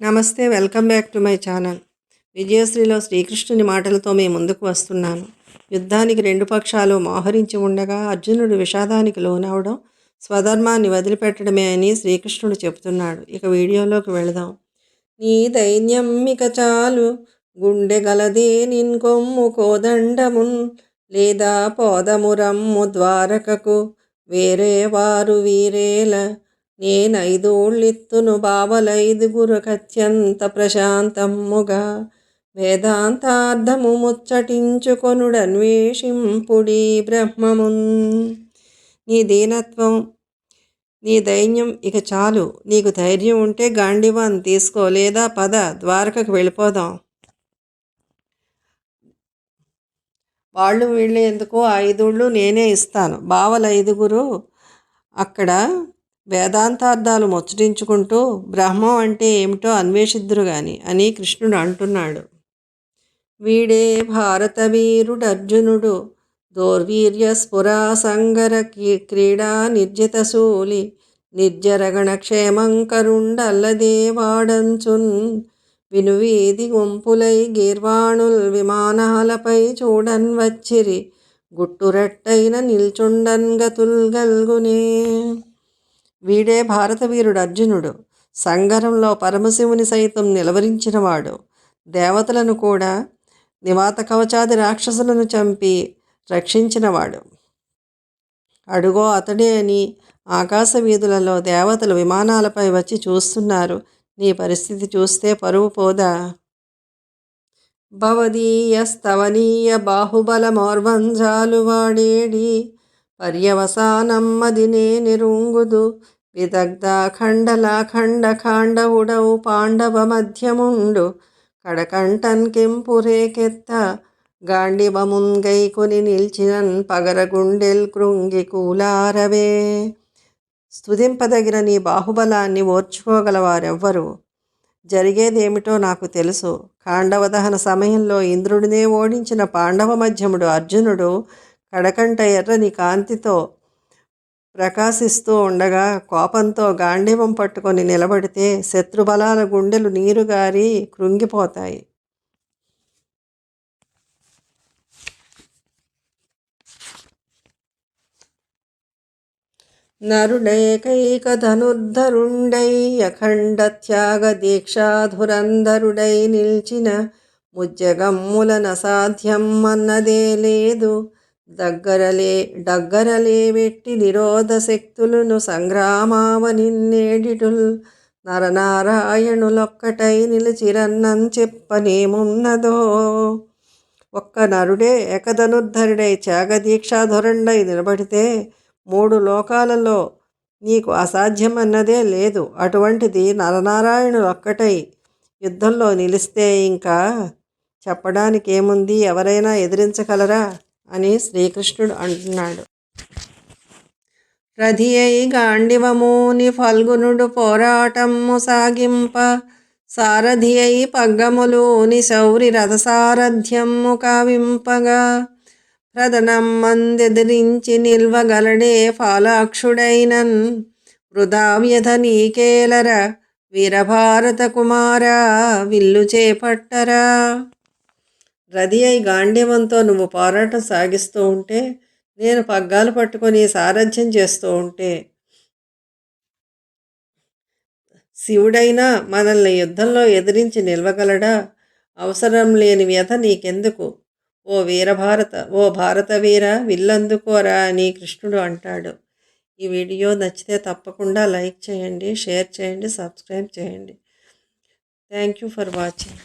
నమస్తే, welcome back to my channel. విజయశ్రీలో శ్రీకృష్ణుని మాటలతో మీ ముందుకు వస్తున్నాను. యుద్ధానికి రెండు పక్షాలు మోహరించి ఉండగా అర్జునుడు విషాదానికి లోనవడం స్వధర్మాన్ని వదిలిపెట్టడమే అని శ్రీకృష్ణుడు చెబుతున్నాడు. ఇక వీడియోలోకి వెళదాం. నీ దైన్యం ఇక చాలు, గుండె గలదే నిన్కొమ్ము కోదండమున్, లేదా పోదమురమ్ము ద్వారకకు, వేరే వారు వీరేల, నేనైదోళ్ళిత్తును బావలైదుగురకత్యంత ప్రశాంతమ్ముగా, వేదాంతార్థము ముచ్చటించుకొనుడన్వేషింపుడి బ్రహ్మమున్. నీ దీనత్వం, నీ దైన్యం ఇక చాలు. నీకు ధైర్యం ఉంటే గాండివాన్ తీసుకో, లేదా పద ద్వారకకు వెళ్ళిపోదాం. వాళ్ళు వీళ్ళు ఎందుకో 5 నేనే ఇస్తాను. బావలు 5 అక్కడ వేదాంతార్థాలు ముచ్చటించుకుంటూ బ్రహ్మం అంటే ఏమిటో అన్వేషిద్దురు గాని అని కృష్ణుడు అంటున్నాడు. వీడే భారత వీరుడర్జునుడు, దౌర్వీర్య స్ఫురా సంగర క్రీడా నిర్జితశూలి, నిర్జరగణ క్షేమంకరుండల్లదే వాడంచున్, వినువీధి గుంపులై గీర్వాణుల్ విమానాలపై చూడన్ వచ్చిరి, గుట్టురట్టైన నిల్చుండన్ గతుల్ గల్గునే. వీడే భారతవీరుడు అర్జునుడు, సంగరంలో పరమశివుని సైతం నిలవరించినవాడు, దేవతలను కూడా నివాత కవచాది రాక్షసులను చంపి రక్షించినవాడు. అడుగో అతడే అని ఆకాశ వీధులలో దేవతలు విమానాలపై వచ్చి చూస్తున్నారు. నీ పరిస్థితి చూస్తే పరువు పోదా? భవదీయ స్తవనీయ బాహుబలమోర్వంజాలు వాడేడి, పర్యవసానమ్మదినే నిరుంగుదు, విదగ్ధ ఖండలాఖండ ఖాండవుడవు పాండవ మధ్యముండు, కడకంటన్ కెంపురేకెత్త గాండివముంగైకొని నిల్చినన్ పగరగుండెల్ కృంగి కూలారవే. స్తుతింపదగిన నీ బాహుబలాన్ని ఓర్చుకోగలవారెవ్వరు? జరిగేదేమిటో నాకు తెలుసు. ఖాండవ దహన సమయంలో ఇంద్రుడినే ఓడించిన పాండవ మధ్యముడు అర్జునుడు కడకంట ఎర్రని కాంతితో ప్రకాశిస్తూ ఉండగా కోపంతో గాండివం పట్టుకొని నిలబడితే శత్రుబలాల గుండెలు నీరుగారి కృంగిపోతాయి. నరుడైకైక ధనుర్ధరుండై అఖండ త్యాగ దీక్షాధురంధరుడై నిల్చిన, ముజ్జగమ్ములన సాధ్యం అన్నదే లేదు, డగ్గరలే వెట్టి నిరోధ శక్తులను సంగ్రామావనిన్నేడిటుల్, నరనారాయణులొక్కటై నిలిచిరన్నం చెప్పనేమున్నదో. ఒక్క నరుడే ఏకధనుర్ధరుడై త్యాగదీక్షాధురండై నిలబడితే 3 లోకాలలో నీకు అసాధ్యం అన్నదే లేదు. అటువంటిది నరనారాయణులొక్కటై యుద్ధంలో నిలిస్తే ఇంకా చెప్పడానికి ఏముంది? ఎవరైనా ఎదిరించగలరా అని శ్రీకృష్ణుడు అంటున్నాడు. రథి అయి గాండివమూని ఫల్గునుడు పోరాటము సాగింప, సారథి అయి పగ్గములోని శౌరి రథసారథ్యము కావింపగా, ప్రధనం మందెదిరించి నిల్వగలడే ఫాలాక్షుడైనన్, వృధా వ్యధ నీకేలర వీరభారత కుమారా, విల్లు చేపట్టరా. రథి అయి గాండివంతో నువ్వు పోరాటం సాగిస్తూ ఉంటే, నేను పగ్గాలు పట్టుకొని సారథ్యం చేస్తూ ఉంటే, శివుడైనా మనల్ని యుద్ధంలో ఎదిరించి నిలవగలడా? అవసరం లేని వ్యధ నీకెందుకు ఓ భారత వీర, విల్లందుకోరా అని కృష్ణుడు అంటాడు. ఈ వీడియో నచ్చితే తప్పకుండా లైక్ చేయండి, షేర్ చేయండి, సబ్స్క్రైబ్ చేయండి. Thank you for watching.